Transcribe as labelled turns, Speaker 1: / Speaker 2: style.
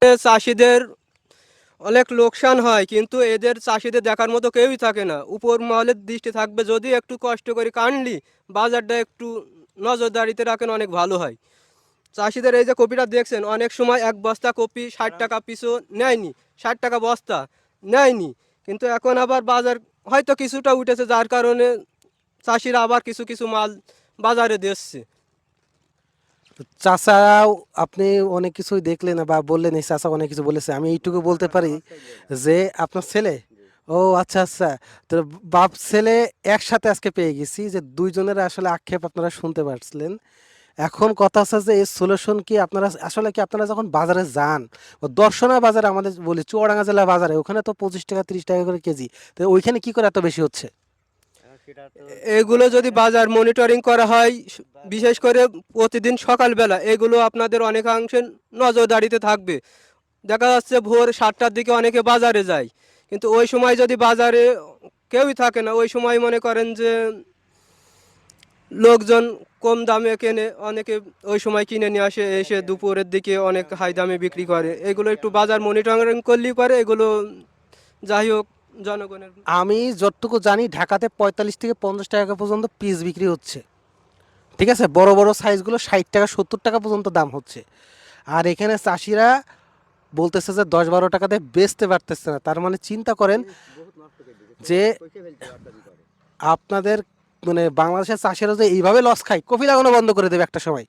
Speaker 1: চাষিদের অনেক লোকসান হয়, কিন্তু এদের চাষিদের দেখার মতো কেউই থাকে না। উপর মহলের দৃষ্টি থাকবে, যদি একটু কষ্ট করে কানলি বাজারটা একটু নজরদারিতে রাখেন অনেক ভালো হয়। চাষিদের এই যে কপিটা দেখছেন, অনেক সময় এক বস্তা কপি 60 টাকা পিছু নেয়নি, 60 টাকা বস্তা নেয়নি, কিন্তু এখন আবার বাজার হয়তো কিছুটা উঠেছে, যার কারণে চাষিরা আবার কিছু কিছু মাল বাজারে দিচ্ছে।
Speaker 2: তো চাচাও আপনি অনেক কিছুই দেখলেন বা বললেন, এই চাচা অনেক কিছু বলেছে, আমি এইটুকু বলতে পারি যে আপনার ছেলে, ও আচ্ছা আচ্ছা, তো বাপ ছেলে একসাথে আজকে পেয়ে গেছি যে দুইজনের আসলে আক্ষেপ আপনারা শুনতে পারছিলেন। এখন কথা হচ্ছে যে এই সলিউশন কি আপনারা আসলে কি আপনারা যখন বাজারে যান, ও দর্শনা বাজারে আমাদের বলি চুয়াডাঙ্গা জেলা বাজারে, ওখানে তো 25 টাকা 30 টাকা করে কেজি, তো ওইখানে কি করে এত বেশি হচ্ছে?
Speaker 1: এগুলো যদি বাজার মনিটরিং করা হয়, বিশেষ করে প্রতিদিন সকালবেলা, এগুলো আপনাদের অনেকাংশে নজরদারিতে থাকবে। দেখা যাচ্ছে ভোর 7টার দিকে অনেকে বাজারে যায়, কিন্তু ওই সময় যদি বাজারে কেউই থাকে না, ওই সময় মনে করেন যে লোকজন কম দামে কেনে, অনেকে ওই সময় কিনে নিয়ে আসে, এসে দুপুরের দিকে অনেক হাই দামে বিক্রি করে। এগুলো একটু বাজার মনিটরিং করলেই পারে এগুলো, যাই হোক, জনগণের।
Speaker 2: আমি যতটুকু জানি ঢাকাতে 45 থেকে 50 টাকা পর্যন্ত পিস বিক্রি হচ্ছে। ঠিক আছে, বড় বড় সাইজগুলো 60 টাকা 70 টাকা পর্যন্ত দাম হচ্ছে। আর এখানে চাষিরা বলতেছে যে 10-12 টাকাতে বেচতে পারতেছে না। তার মানে চিন্তা করেন যে আপনাদের মানে বাংলাদেশের চাষিরা যে এইভাবে লস খায়, কফি লাগানো বন্ধ করে দেবে একটা সময়।